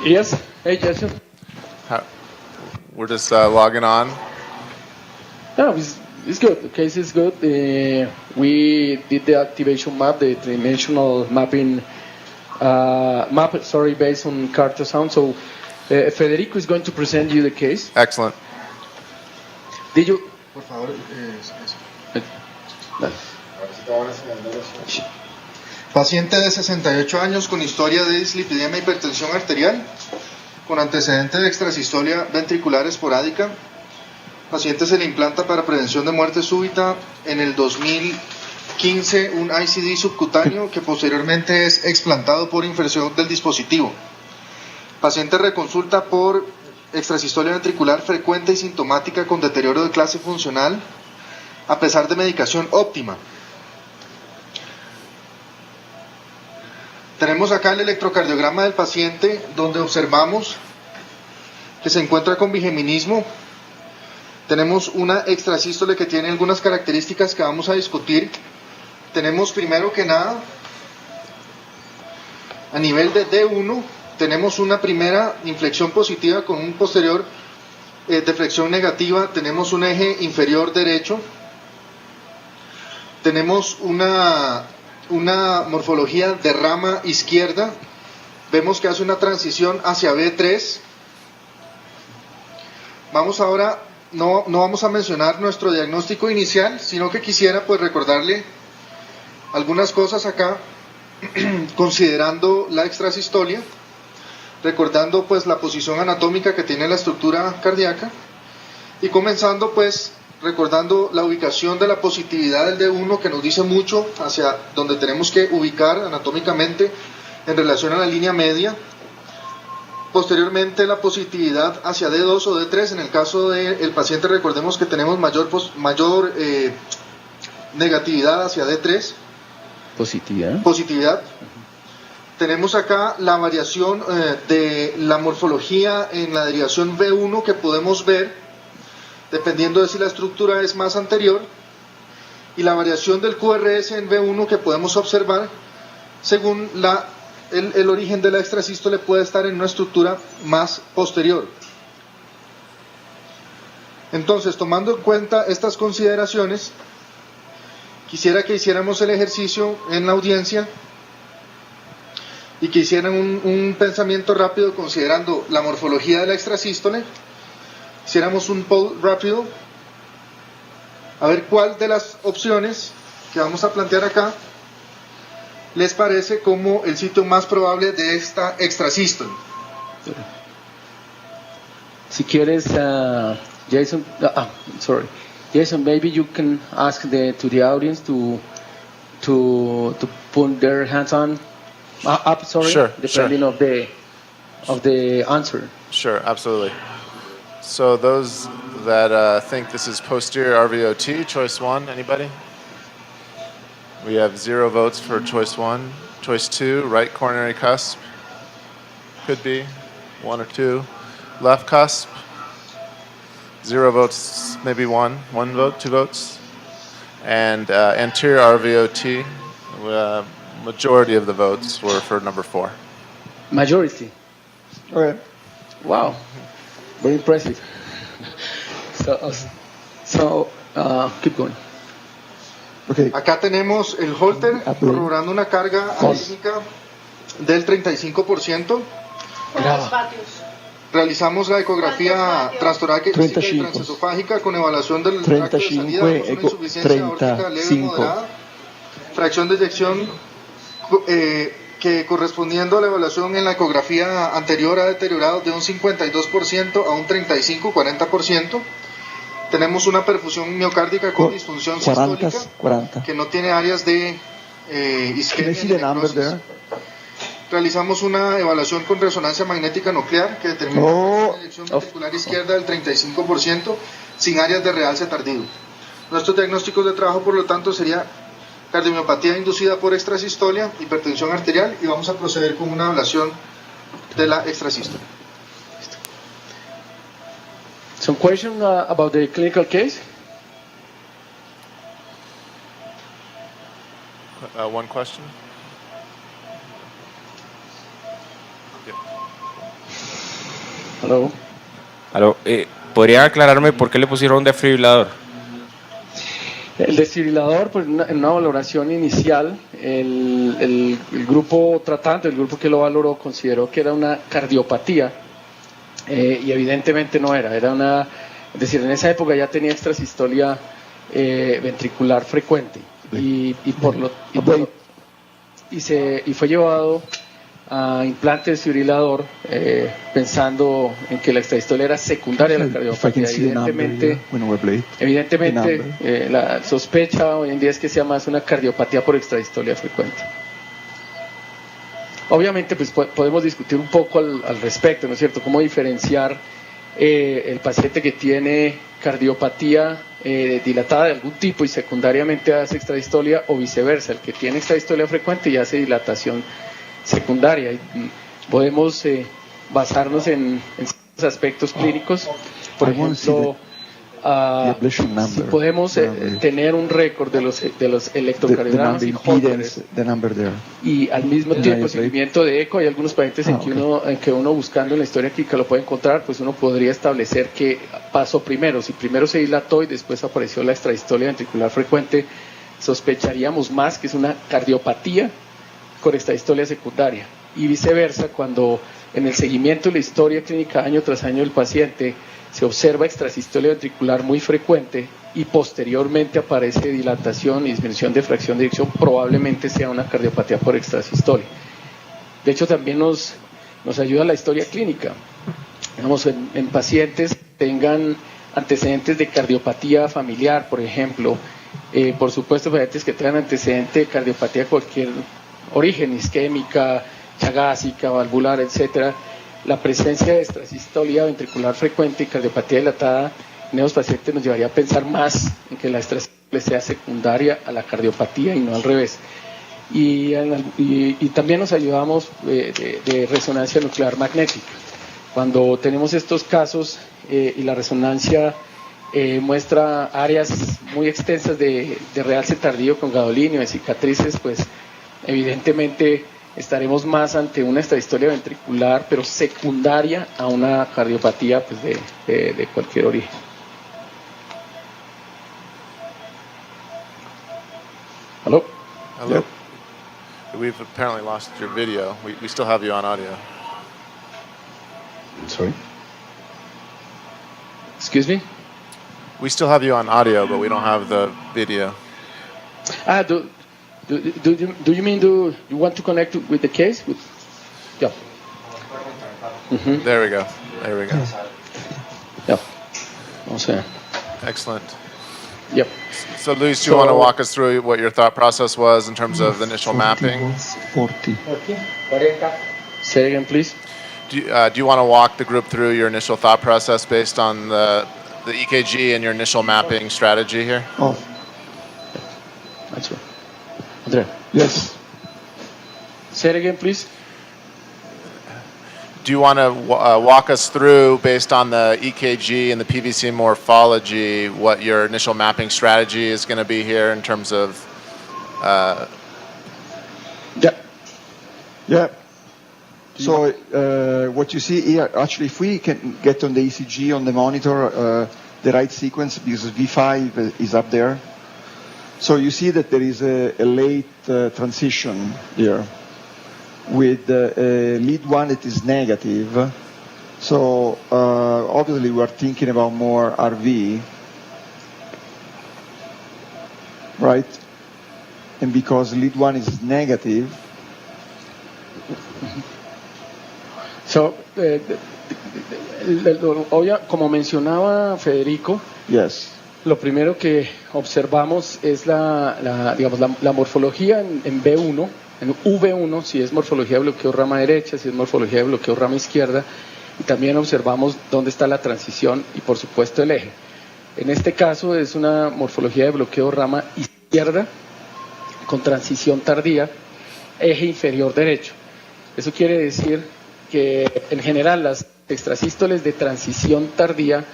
Yes. Hey, Jason. How, we're just logging on. No, it's good. The case is good. We did the activation map, the dimensional mapping based on Carter Sound. So Federico is going to present you the case. Excellent. Did you? Por favor, paciente de 68 años con historia de dislipidemia e hipertensión arterial, con antecedente de extrasistolia ventricular esporádica. Paciente se le implanta para prevención de muerte súbita en el 2015 un ICD subcutáneo que posteriormente es explantado por inversión del dispositivo. Paciente reconsulta por extrasistolia ventricular frecuente y sintomática con deterioro de clase funcional a pesar de medicación óptima. Tenemos acá el electrocardiograma del paciente donde observamos que se encuentra con bigeminismo. Tenemos una extrasístole que tiene algunas características que vamos a discutir. Tenemos primero que nada, a nivel de D1, tenemos una primera inflexión positiva con un posterior deflexión negativa. Tenemos un eje inferior derecho. Tenemos una morfología de rama izquierda. Vemos que hace una transición hacia B3. Vamos ahora, no vamos a mencionar nuestro diagnóstico inicial, sino que quisiera pues recordarle algunas cosas acá, considerando la extrasistolia, recordando pues la posición anatómica que tiene la estructura cardíaca y comenzando pues recordando la ubicación de la positividad del D1 que nos dice mucho hacia donde tenemos que ubicar anatómicamente en relación a la línea media. Posteriormente la positividad hacia D2 o D3, en el caso del paciente recordemos que tenemos mayor negatividad hacia D3. Positividad. Tenemos acá la variación de la morfología en la derivación V1 que podemos ver dependiendo de si la estructura es más anterior, y la variación del QRS en V1 que podemos observar según el origen de la extrasístole puede estar en una estructura más posterior. Entonces, tomando en cuenta estas consideraciones, quisiera que hiciéramos el ejercicio en la audiencia y que hicieran un pensamiento rápido considerando la morfología de la extrasístole. Hiciéramos un poll rápido a ver cuál de las opciones que vamos a plantear acá les parece como el sitio más probable de esta extrasístole. Si quieres, Jason, Jason, maybe you can ask to the audience to put their hands up. Sure, depending of the answer. Sure, absolutely. So those that think this is posterior RVOT, choice 1, anybody? We have 0 votes for choice 1. Choice 2, right coronary cusp. Could be 1 or 2. Left cusp. 0 votes, maybe 1 vote, 2 votes. And anterior RVOT, majority of the votes were for number 4. Majority. All right. Wow. Very impressive. So keep going. Okay. Acá tenemos el Holter corroborando una carga arrítmica del 35%. Realizamos la ecografía transtorácica y transesofágica con evaluación del tracto de salida, una insuficiencia aórtica leve moderada, fracción de eyección que correspondiendo a la evaluación en la ecografía anterior ha deteriorado de un 52% a un 35-40%. Tenemos una perfusión miocárdica con disfunción sistólica que no tiene áreas de isquemia ni necrosis. Realizamos una evaluación con resonancia magnética nuclear que determina una eyección ventricular izquierda del 35% sin áreas de realce tardío. Nuestros diagnósticos de trabajo, por lo tanto, sería cardiomiopatía inducida por extrasistolia, hipertensión arterial, y vamos a proceder con una ablación de la extrasístole. Some question about the clinical case? One question? Hello. Aló, ¿podrían aclararme por qué le pusieron un desfibrilador? El desfibrilador, pues en una valoración inicial, el grupo tratante, el grupo que lo valoró, consideró que era una cardiopatía y evidentemente no era, es decir, en esa época ya tenía extrasistolia ventricular frecuente y fue llevado a implante desfibrilador pensando en que la extrasistolia era secundaria a la cardiopatía. Evidentemente la sospecha hoy en día es que sea más una cardiopatía por extrasistolia frecuente. Obviamente pues podemos discutir un poco al respecto, ¿no es cierto? Cómo diferenciar el paciente que tiene cardiopatía dilatada de algún tipo y secundariamente hace extrasistolia, o viceversa, el que tiene extrasistolia frecuente y hace dilatación secundaria. Y podemos basarnos en ciertos aspectos clínicos, por ejemplo, si podemos tener un récord de los electrocardiogramas y Holters y al mismo tiempo seguimiento de eco. Hay algunos pacientes en que uno buscando en la historia clínica lo puede encontrar, pues uno podría establecer qué pasó primero. Si primero se dilató y después apareció la extrasistolia ventricular frecuente, sospecharíamos más que es una cardiopatía con extrasistolia secundaria, y viceversa, cuando en el seguimiento de la historia clínica año tras año del paciente se observa extrasistolia ventricular muy frecuente y posteriormente aparece dilatación y disminución de fracción de eyección, probablemente sea una cardiopatía por extrasistolia. De hecho, también nos ayuda la historia clínica. Digamos, en pacientes que tengan antecedentes de cardiopatía familiar, por ejemplo, por supuesto, pacientes que tengan antecedente de cardiopatía de cualquier origen, isquémica, chagásica, valvular, etcétera, la presencia de extrasistolia ventricular frecuente y cardiopatía dilatada en esos pacientes nos llevaría a pensar más en que la extrasistolia sea secundaria a la cardiopatía y no al revés. Y también nos ayudamos de resonancia nuclear magnética. Cuando tenemos estos casos y la resonancia muestra áreas muy extensas de realce tardío con gadolinio, de cicatrices, pues evidentemente estaremos más ante una extrasistolia ventricular, pero secundaria a una cardiopatía pues de cualquier origen. Hello? Hello. Yep. We've apparently lost your video. We still have you on audio. Sorry? Excuse me? We still have you on audio, but we don't have the video. Do you mean you want to connect with the case? Yeah. Mm-hmm. There we go. Yeah. Okay. Excellent. Yep. So Luis, do you want to walk us through what your thought process was in terms of the initial mapping? 40. Say again, please. Do you want to walk the group through your initial thought process based on the EKG and your initial mapping strategy here? Oh. That's right. Andrea. Yes. Say it again, please. Do you want to walk us through, based on the EKG and the PVC morphology, what your initial mapping strategy is going to be here in terms of... Yeah. So what you see here, actually, if we can get on the ECG on the monitor, the right sequence, because V5 is up there. So you see that there is a late transition here with lead 1 that is negative. So obviously we're thinking about more RV, right? And because lead 1 is negative. So, como mencionaba Federico, yes. Lo primero que observamos es la morfología en B1, en V1, si es morfología de bloqueo rama derecha, si es morfología de bloqueo rama izquierda, y también observamos dónde está la transición y por supuesto el eje. En este caso es una morfología de bloqueo rama izquierda con transición tardía, eje inferior derecho. Eso quiere decir que en general las extrasístoles de transición tardía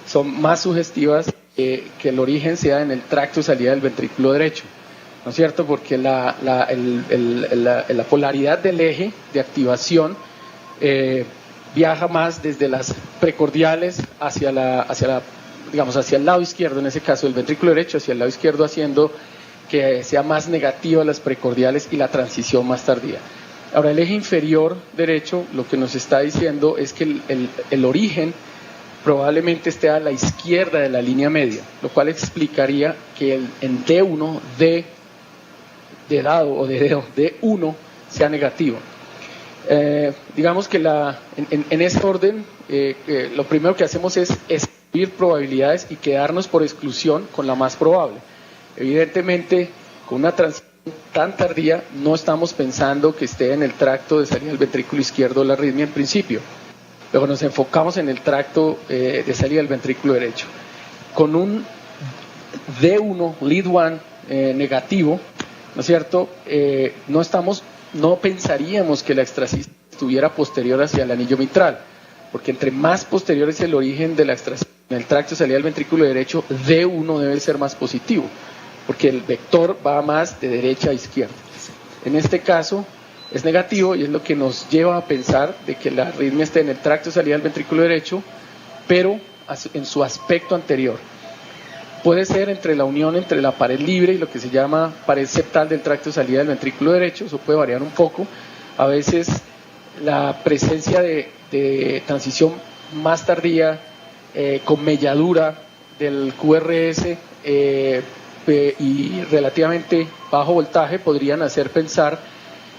son más sugestivas que el origen sea en el tracto de salida del ventrículo derecho, ¿no es cierto? Porque la polaridad del eje de activación viaja más desde las precordiales hacia el lado izquierdo, en ese caso el ventrículo derecho hacia el lado izquierdo, haciendo que sea más negativa las precordiales y la transición más tardía. Ahora, el eje inferior derecho lo que nos está diciendo es que el origen probablemente esté a la izquierda de la línea media, lo cual explicaría que en D1, de dado o de dedo, D1 sea negativo. Digamos que en ese orden, lo primero que hacemos es excluir probabilidades y quedarnos por exclusión con la más probable. Evidentemente, con una transición tan tardía, no estamos pensando que esté en el tracto de salida del ventrículo izquierdo la arritmia en principio. Luego nos enfocamos en el tracto de salida del ventrículo derecho. Con un D1, lead 1 negativo, ¿no es cierto? No pensaríamos que la extrasístole estuviera posterior hacia el anillo mitral, porque entre más posterior es el origen de la extrasístole en el tracto de salida del ventrículo derecho, D1 debe ser más positivo, porque el vector va más de derecha a izquierda. En este caso es negativo y es lo que nos lleva a pensar de que la arritmia esté en el tracto de salida del ventrículo derecho, pero en su aspecto anterior. Puede ser entre la unión entre la pared libre y lo que se llama pared septal del tracto de salida del ventrículo derecho, eso puede variar un poco. A veces la presencia de transición más tardía con melladura del QRS y relativamente bajo voltaje podrían hacer pensar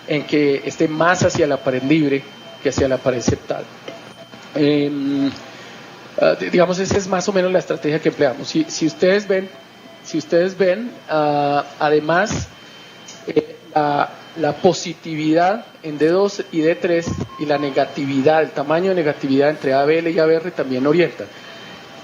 en que esté más hacia la pared libre que hacia la pared septal. Digamos, esa es más o menos la estrategia que empleamos. Si ustedes ven, además la positividad en D2 y D3 y la negatividad, el tamaño de negatividad entre ABL y ABR también orientan.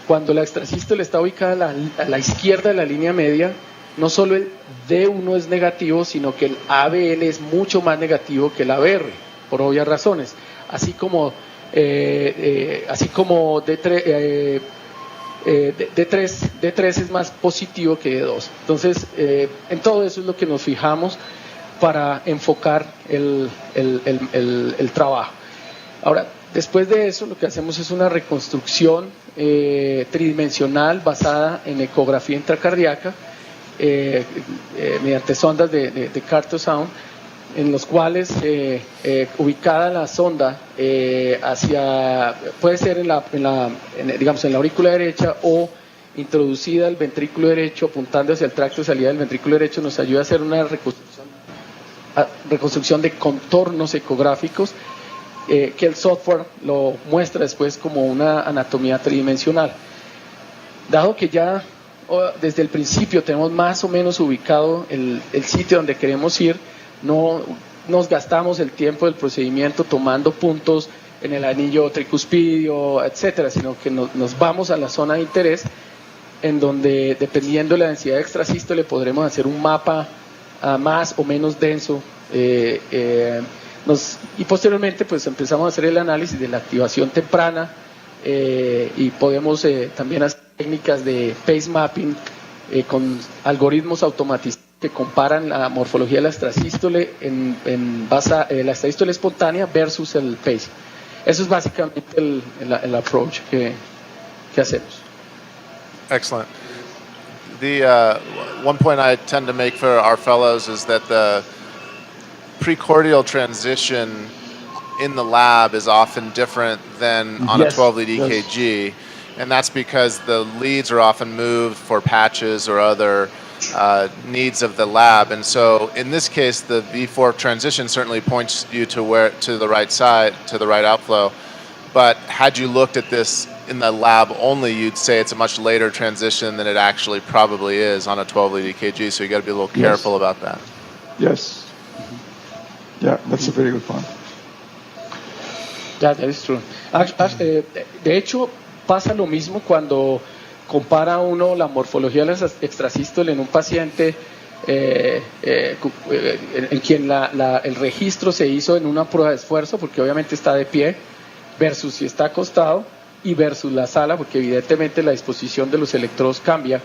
Cuando la extrasístole está ubicada a la izquierda de la línea media, no solo el D1 es negativo, sino que el ABL es mucho más negativo que el ABR, por obvias razones. Así como D3 es más positivo que D2. Entonces, en todo eso es lo que nos fijamos para enfocar el trabajo. Ahora, después de eso, lo que hacemos es una reconstrucción tridimensional basada en ecografía intracardíaca mediante sondas de Cartosound, en los cuales ubicada la sonda puede ser en la aurícula derecha o introducida al ventrículo derecho apuntando hacia el tracto de salida del ventrículo derecho, nos ayuda a hacer una reconstrucción de contornos ecográficos que el software lo muestra después como una anatomía tridimensional. Dado que ya desde el principio tenemos más o menos ubicado el sitio donde queremos ir, no nos gastamos el tiempo del procedimiento tomando puntos en el anillo tricuspidio, etcétera, sino que nos vamos a la zona de interés, en donde, dependiendo de la densidad de extrasístole, podremos hacer un mapa más o menos denso, y posteriormente pues empezamos a hacer el análisis de la activación temprana, y podemos también hacer técnicas de pace mapping con algoritmos automatizados que comparan la morfología de la extrasístole la extrasístole espontánea versus el pace. Eso es básicamente el approach que hacemos. Excellent. The one point I tend to make for our fellows is that the precordial transition in the lab is often different than on a 12-lead EKG, and that's because the leads are often moved for patches or other needs of the lab. And so in this case, the V4 transition certainly points you to the right side, to the right outflow. But had you looked at this in the lab only, you'd say it's a much later transition than it actually probably is on a 12-lead EKG. So you got to be a little careful about that. Yes. Yeah, that's a very good point. Yeah, that is true. De hecho, pasa lo mismo cuando compara uno la morfología de la extrasístole en un paciente en quien el registro se hizo en una prueba de esfuerzo, porque obviamente está de pie, versus si está acostado, y versus la sala, porque evidentemente la disposición de los electrodos cambia,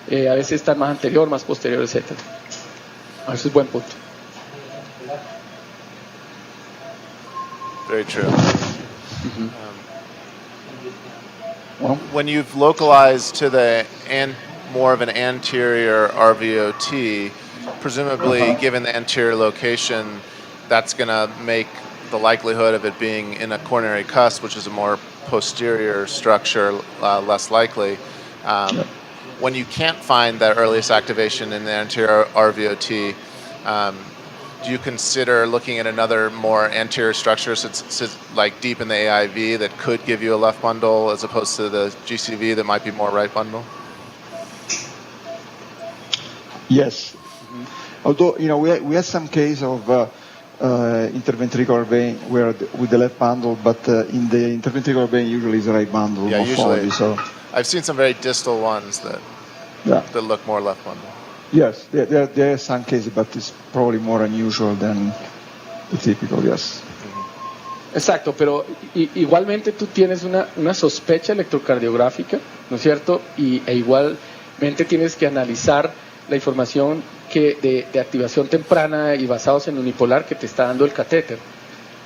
a veces está más anterior, más posterior, etc. Eso es buen punto. Very true. Well, When you've localized to the more of an anterior RVOT, presumably given the anterior location, that's going to make the likelihood of it being in a coronary cusp, which is a more posterior structure, less likely. When you can't find that earliest activation in the anterior RVOT, do you consider looking at another more anterior structure, like deep in the AIV, that could give you a left bundle as opposed to the GCV that might be more right bundle? yes. Although, we had some case of interventricular vein where with the left bundle, but in the interventricular vein usually is right bundle morphology. So I've seen some very distal ones that look more left bundle. yes, there are some cases, but it's probably more unusual than the typical, yes. Exacto, pero igualmente tú tienes una sospecha electrocardiográfica, ¿no es cierto? E igualmente tienes que analizar la información de activación temprana y basados en unipolar que te está dando el catéter.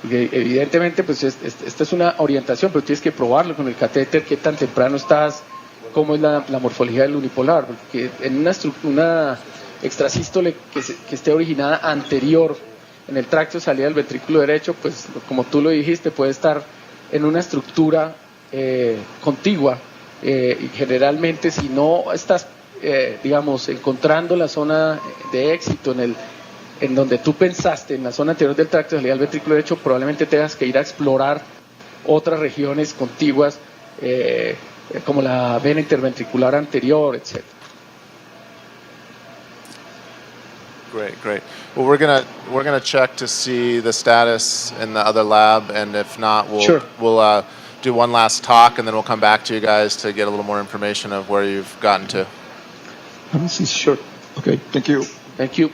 Porque evidentemente, pues esta es una orientación, pero tienes que probarlo con el catéter, qué tan temprano estás, cómo es la morfología del unipolar, porque en una extrasístole que esté originada anterior en el tracto de salida del ventrículo derecho, pues como tú lo dijiste, puede estar en una estructura contigua, y generalmente si no estás, digamos, encontrando la zona de éxito en donde tú pensaste, en la zona anterior del tracto de salida del ventrículo derecho, probablemente tengas que ir a explorar otras regiones contiguas, como la vena interventricular anterior, etc. Great. Well, we're gonna check to see the status in the other lab, and if not, we'll do one last talk, and then we'll come back to you guys to get a little more information of where you've gotten to. Let me see. Sure. Okay. Thank you. Thank you.